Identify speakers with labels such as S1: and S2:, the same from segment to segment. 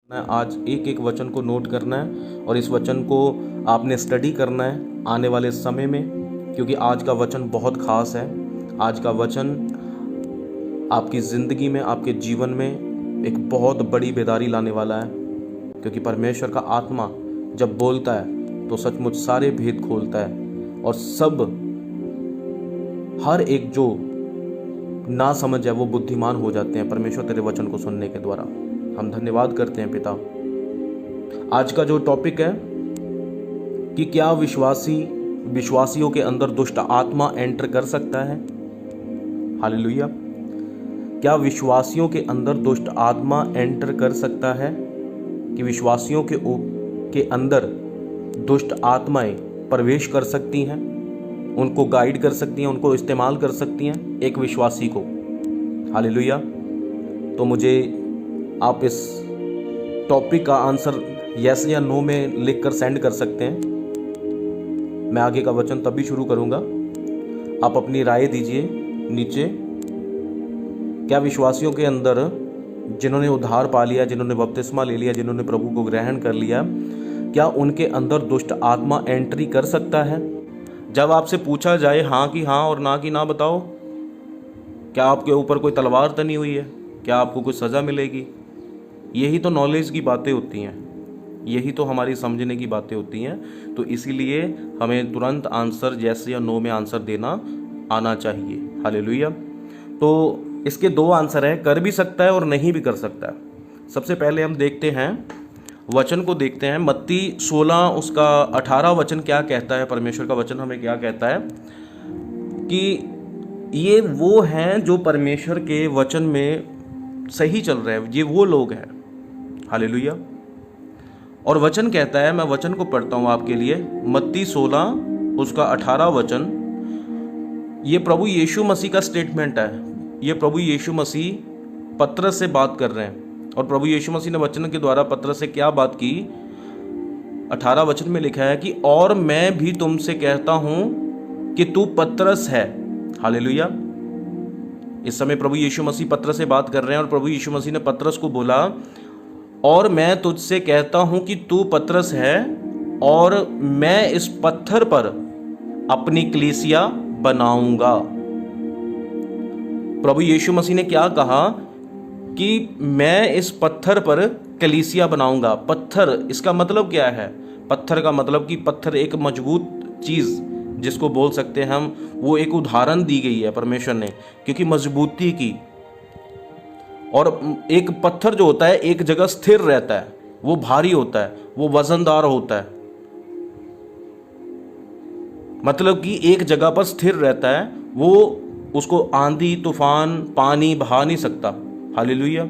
S1: आज एक एक वचन को नोट करना है और इस वचन को आपने स्टडी करना है आने वाले समय में, क्योंकि आज का वचन बहुत ख़ास है। आज का वचन आपकी ज़िंदगी में, आपके जीवन में एक बहुत बड़ी बेदारी लाने वाला है, क्योंकि परमेश्वर का आत्मा जब बोलता है तो सचमुच सारे भेद खोलता है और सब हर एक जो ना समझ है वो बुद्धिमान हो जाते हैं परमेश्वर तेरे वचन को सुनने के द्वारा। हम धन्यवाद करते हैं पिता। आज का जो टॉपिक है कि क्या विश्वासियों के अंदर दुष्ट आत्मा एंटर कर सकता है। हालेलुया। क्या विश्वासियों के अंदर दुष्ट आत्मा एंटर कर सकता है, कि विश्वासियों के अंदर दुष्ट आत्माएं प्रवेश कर सकती हैं, उनको गाइड कर सकती हैं, उनको इस्तेमाल कर सकती हैं एक विश्वासी को। हालेलुया। तो मुझे आप इस टॉपिक का आंसर यस या नो में लिखकर सेंड कर सकते हैं। मैं आगे का वचन तभी शुरू करूंगा। आप अपनी राय दीजिए नीचे। क्या विश्वासियों के अंदर, जिन्होंने उद्धार पा लिया, जिन्होंने बपतिस्मा ले लिया, जिन्होंने प्रभु को ग्रहण कर लिया, क्या उनके अंदर दुष्ट आत्मा एंट्री कर सकता है? जब आपसे पूछा जाए हाँ की हाँ और ना की ना बताओ, क्या आपके ऊपर कोई तलवार तनी हुई है? क्या आपको कुछ सज़ा मिलेगी? यही तो नॉलेज की बातें होती हैं, यही तो हमारी समझने की बातें होती हैं। तो इसीलिए हमें तुरंत आंसर यस या नो में आंसर देना आना चाहिए। हालेलुया। तो इसके दो आंसर हैं, कर भी सकता है और नहीं भी कर सकता है। सबसे पहले हम देखते हैं, वचन को देखते हैं। मत्ती 16 उसका 18 वचन क्या कहता है। परमेश्वर का वचन हमें क्या कहता है कि ये वो हैं जो परमेश्वर के वचन में सही चल रहे हैं, ये वो लोग हैं। हालेलुया। और वचन कहता है, मैं वचन को पढ़ता हूं आपके लिए। मत्ती 16 उसका 18 वचन, ये प्रभु यीशु मसीह का स्टेटमेंट है। ये प्रभु यीशु मसीह पतरस से बात कर रहे हैं, और प्रभु यीशु मसीह ने वचन के द्वारा पतरस से क्या बात की। 18 वचन में लिखा है कि और मैं भी तुमसे कहता हूं कि तू पतरस है। हालेलुया। इस समय प्रभु यीशु मसीह पतरस से बात कर रहे हैं, और प्रभु यीशु मसीह ने पतरस को बोला, और मैं तुझसे कहता हूं कि तू पतरस है, और मैं इस पत्थर पर अपनी कलीसिया बनाऊंगा। प्रभु यीशु मसीह ने क्या कहा कि मैं इस पत्थर पर कलीसिया बनाऊंगा। पत्थर, इसका मतलब क्या है? पत्थर का मतलब कि पत्थर एक मजबूत चीज जिसको बोल सकते हैं हम, वो एक उदाहरण दी गई है परमेश्वर ने, क्योंकि मजबूती की। और एक पत्थर जो होता है एक जगह स्थिर रहता है, वो भारी होता है, वो वजनदार होता है, मतलब कि एक जगह पर स्थिर रहता है, वो उसको आंधी तूफान पानी बहा नहीं सकता। हालेलुया।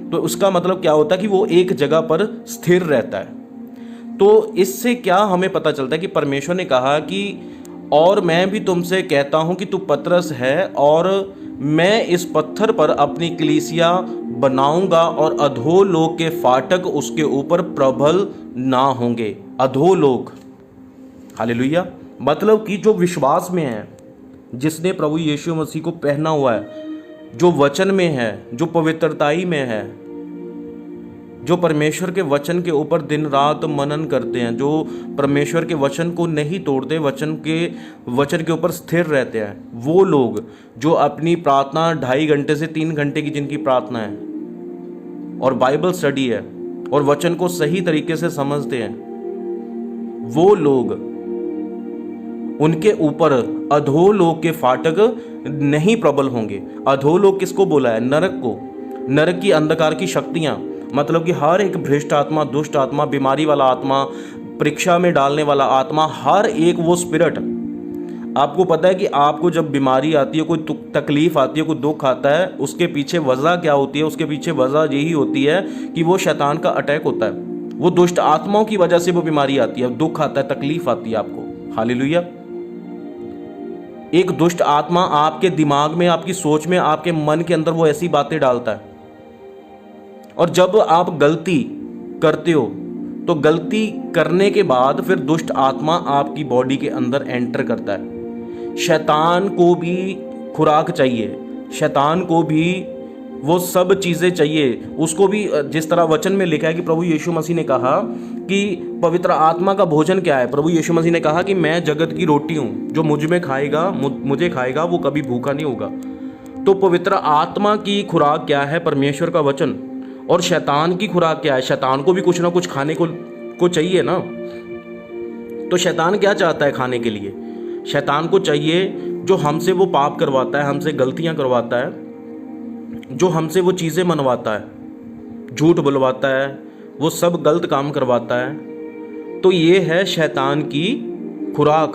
S1: तो उसका मतलब क्या होता है कि वो एक जगह पर स्थिर रहता है। तो इससे क्या हमें पता चलता है कि परमेश्वर ने कहा कि और मैं भी तुमसे कहता हूं कि तू पतरस है, और मैं इस पत्थर पर अपनी कलीसिया बनाऊंगा, और अधोलोक के फाटक उसके ऊपर प्रबल ना होंगे। अधोलोक, हालेलुया, मतलब कि जो विश्वास में है, जिसने प्रभु यीशु मसीह को पहना हुआ है, जो वचन में है, जो पवित्रताई में है, जो परमेश्वर के वचन के ऊपर दिन रात मनन करते हैं, जो परमेश्वर के वचन को नहीं तोड़ते, वचन के ऊपर स्थिर रहते हैं, वो लोग जो अपनी प्रार्थना 2.5 घंटे से 3 घंटे की जिनकी प्रार्थना है, और बाइबल स्टडी है, और वचन को सही तरीके से समझते हैं, वो लोग, उनके ऊपर अधोलोक के फाटक नहीं प्रबल होंगे। अधोलोक किसको बोला है? नरक को। नरक की अंधकार की शक्तियां, मतलब कि हर एक भ्रष्ट आत्मा, दुष्ट आत्मा, बीमारी वाला आत्मा, परीक्षा में डालने वाला आत्मा, हर एक वो स्पिरिट। आपको पता है कि आपको जब बीमारी आती है, कोई तकलीफ आती है, कोई दुख आता है, उसके पीछे वजह क्या होती है? उसके पीछे वजह यही होती है कि वो शैतान का अटैक होता है। वो दुष्ट आत्माओं की वजह से वो बीमारी आती है, दुख आता है, तकलीफ आती है आपको। हालेलुया। एक दुष्ट आत्मा आपके दिमाग में, आपकी सोच में, आपके मन के अंदर वो ऐसी बातें डालता है, और जब आप गलती करते हो तो गलती करने के बाद फिर दुष्ट आत्मा आपकी बॉडी के अंदर एंटर करता है। शैतान को भी खुराक चाहिए, शैतान को भी वो सब चीज़ें चाहिए उसको भी। जिस तरह वचन में लिखा है कि प्रभु यीशु मसीह ने कहा कि पवित्र आत्मा का भोजन क्या है। प्रभु यीशु मसीह ने कहा कि मैं जगत की रोटी हूँ, जो मुझ में खाएगा, मुझे खाएगा, वो कभी भूखा नहीं होगा। तो पवित्र आत्मा की खुराक क्या है? परमेश्वर का वचन। और शैतान की खुराक क्या है? शैतान को भी कुछ ना कुछ खाने को चाहिए ना। तो शैतान क्या चाहता है खाने के लिए? शैतान को चाहिए जो हमसे वो पाप करवाता है, हमसे गलतियां करवाता है, जो हमसे वो चीज़ें मनवाता है, झूठ बुलवाता है, वो सब गलत काम करवाता है। तो ये है शैतान की खुराक।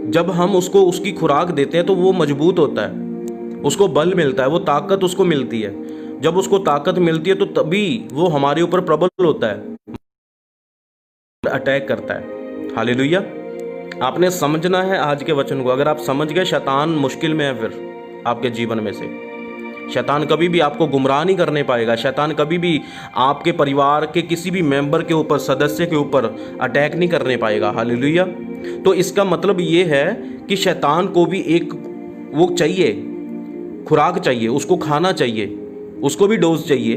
S1: जब हम उसको उसकी खुराक देते हैं तो वो मजबूत होता है, उसको बल मिलता है, वो ताकत उसको मिलती है। जब उसको ताकत मिलती है तो तभी वो हमारे ऊपर प्रबल होता है, अटैक करता है। हालेलुया। आपने समझना है आज के वचन को। अगर आप समझ गए, शैतान मुश्किल में है फिर आपके जीवन में से। शैतान कभी भी आपको गुमराह नहीं करने पाएगा। शैतान कभी भी आपके परिवार के किसी भी मेंबर के ऊपर, सदस्य के ऊपर अटैक नहीं करने पाएगा। हालेलुया। तो इसका मतलब ये है कि शैतान को भी एक वो चाहिए, खुराक चाहिए, उसको खाना चाहिए, उसको भी डोज चाहिए।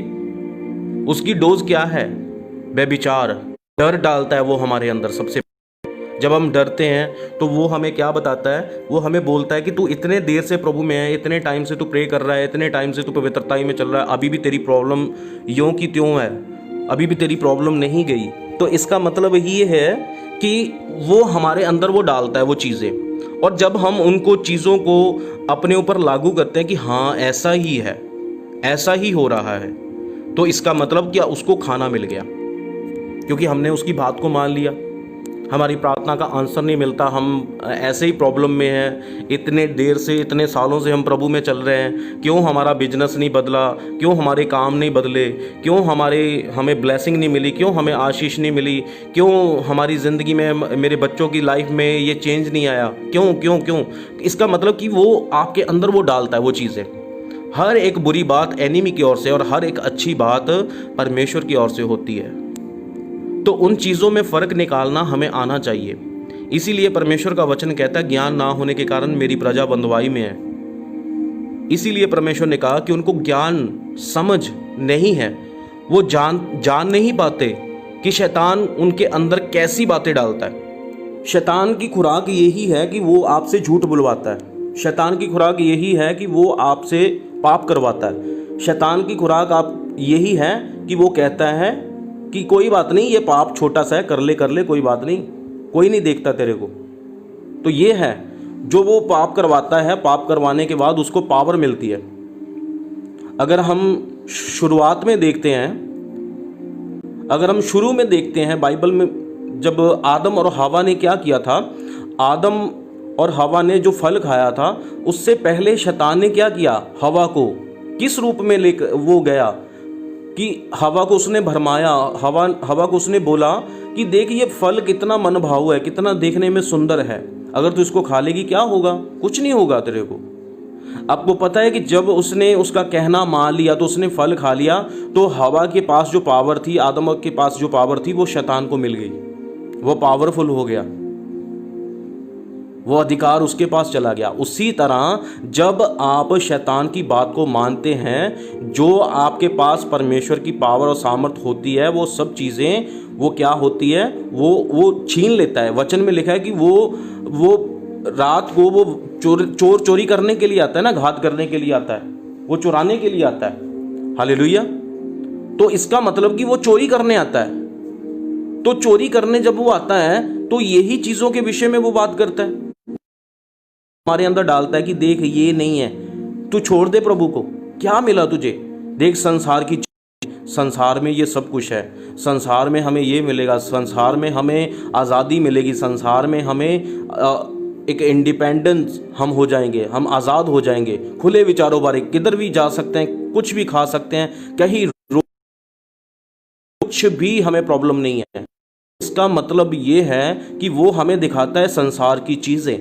S1: उसकी डोज क्या है? व्यभिचार। डर डालता है वो हमारे अंदर सबसे। जब हम डरते हैं तो वो हमें क्या बताता है? वो हमें बोलता है कि तू इतने देर से प्रभु में है, इतने टाइम से तू प्रे कर रहा है, इतने टाइम से तू पवित्रता में चल रहा है, अभी भी तेरी प्रॉब्लम यों की त्यों है, अभी भी तेरी प्रॉब्लम नहीं गई। तो इसका मतलब ये है कि वो हमारे अंदर वो डालता है वो चीज़ें। और जब हम उनको चीज़ों को अपने ऊपर लागू करते हैं कि हाँ ऐसा ही है, ऐसा ही हो रहा है, तो इसका मतलब क्या? उसको खाना मिल गया, क्योंकि हमने उसकी बात को मान लिया। हमारी प्रार्थना का आंसर नहीं मिलता, हम ऐसे ही प्रॉब्लम में हैं, इतने देर से, इतने सालों से हम प्रभु में चल रहे हैं, क्यों हमारा बिजनेस नहीं बदला, क्यों हमारे काम नहीं बदले, क्यों हमें ब्लेसिंग नहीं मिली, क्यों हमें आशीष नहीं मिली, क्यों हमारी ज़िंदगी में, मेरे बच्चों की लाइफ में ये चेंज नहीं आया, क्यों क्यों क्यों? इसका मतलब कि वो आपके अंदर वो डालता है वो चीज़ें। हर एक बुरी बात एनिमी की ओर से और हर एक अच्छी बात परमेश्वर की ओर से होती है। तो उन चीज़ों में फ़र्क निकालना हमें आना चाहिए। इसीलिए परमेश्वर का वचन कहता है, ज्ञान ना होने के कारण मेरी प्रजा बंधुआई में है। इसीलिए परमेश्वर ने कहा कि उनको ज्ञान समझ नहीं है, वो जान नहीं पाते कि शैतान उनके अंदर कैसी बातें डालता है। शैतान की खुराक यही है कि वो आपसे झूठ बुलवाता है। शैतान की खुराक यही है कि वो आपसे पाप करवाता है। शैतान की खुराक आप यही है कि वो कहता है कि कोई बात नहीं, ये पाप छोटा सा है, कर ले कोई बात नहीं, कोई नहीं देखता तेरे को। तो ये है जो वो पाप करवाता है। पाप करवाने के बाद उसको पावर मिलती है। अगर हम शुरुआत में देखते हैं, अगर हम शुरू में देखते हैं बाइबल में, जब आदम और हवा ने क्या किया था, आदम और हवा ने जो फल खाया था, उससे पहले शैतान ने क्या किया? हवा को किस रूप में लेकर वो गया कि हवा को उसने भरमाया। हवा को उसने बोला कि देख ये फल कितना मनभाऊ है, कितना देखने में सुंदर है, अगर तू इसको खा लेगी क्या होगा? कुछ नहीं होगा तेरे को। आपको पता है कि जब उसने उसका कहना मान लिया तो उसने फल खा लिया, तो हवा के पास जो पावर थी, आदम के पास जो पावर थी, वो शैतान को मिल गई। वो पावरफुल हो गया, वो अधिकार उसके पास चला गया। उसी तरह जब आप शैतान की बात को मानते हैं, जो आपके पास परमेश्वर की पावर और सामर्थ होती है, वो सब चीज़ें वो क्या होती है? वो छीन लेता है। वचन में लिखा है कि वो रात को वो चोर चोरी करने के लिए आता है ना, घात करने के लिए आता है, वो चुराने के लिए आता है। हालेलुया। तो इसका मतलब कि वो चोरी करने आता है। तो चोरी करने जब वो आता है तो यही चीज़ों के विषय में वो बात करता है, हमारे अंदर डालता है कि देख ये नहीं है, तू छोड़ दे प्रभु को, क्या मिला तुझे? देख संसार में ये सब कुछ है, संसार में हमें ये मिलेगा, संसार में हमें आज़ादी मिलेगी, संसार में हमें एक इंडिपेंडेंस हम हो जाएंगे, हम आज़ाद हो जाएंगे, खुले विचारों वाले, किधर भी जा सकते हैं, कुछ भी खा सकते हैं, कहीं कुछ भी हमें प्रॉब्लम नहीं है। इसका मतलब ये है कि वो हमें दिखाता है संसार की चीज़ें।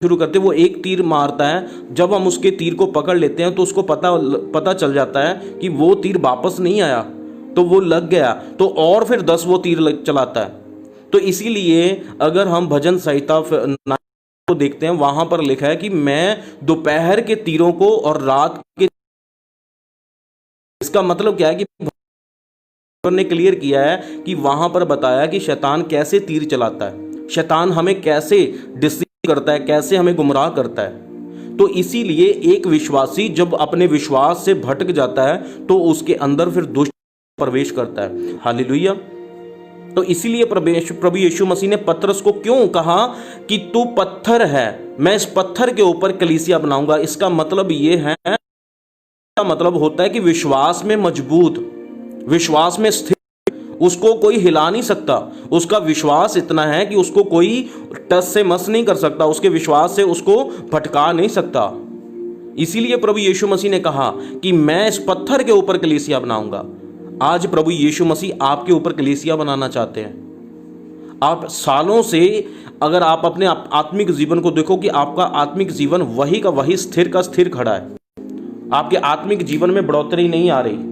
S1: शुरू करते वो एक तीर मारता है, जब हम उसके तीर को पकड़ लेते हैं तो उसको पता चल जाता है कि वो तीर वापस नहीं आया, तो वो लग गया, तो और फिर 10 वो तीर चलाता है। तो इसीलिए अगर हम भजन संहिता को देखते हैं, वहां पर लिखा है कि मैं दोपहर के तीरों को और रात के, इसका मतलब क्या है कि ने क्लियर किया है कि वहां पर बताया कि शैतान कैसे तीर चलाता है, शैतान हमें कैसे डिसीव करता है, कैसे हमें गुमराह करता है। तो इसीलिए एक विश्वासी जब अपने विश्वास से भटक जाता है तो उसके अंदर फिर दुष्ट प्रवेश करता है। हालेलुया। तो इसीलिए प्रभु यीशु मसीह ने पतरस को क्यों कहा कि तू पत्थर है, मैं इस पत्थर के ऊपर कलीसिया बनाऊंगा। इसका मतलब ये है, इसका मतलब होता है कि विश्वास में मजबूत, विश्वास में स्थिर, उसको कोई हिला नहीं सकता। उसका विश्वास इतना है कि उसको कोई टस से मस नहीं कर सकता, उसके विश्वास से उसको भटका नहीं सकता। इसीलिए प्रभु यीशु मसीह ने कहा कि मैं इस पत्थर के ऊपर कलीसिया बनाऊंगा। आज प्रभु यीशु मसीह आपके ऊपर कलीसिया बनाना चाहते हैं। आप सालों से अगर आप अपने आत्मिक जीवन को देखो कि आपका आत्मिक जीवन वही का वही स्थिर का स्थिर खड़ा है, आपके आत्मिक जीवन में बढ़ोतरी नहीं आ रही,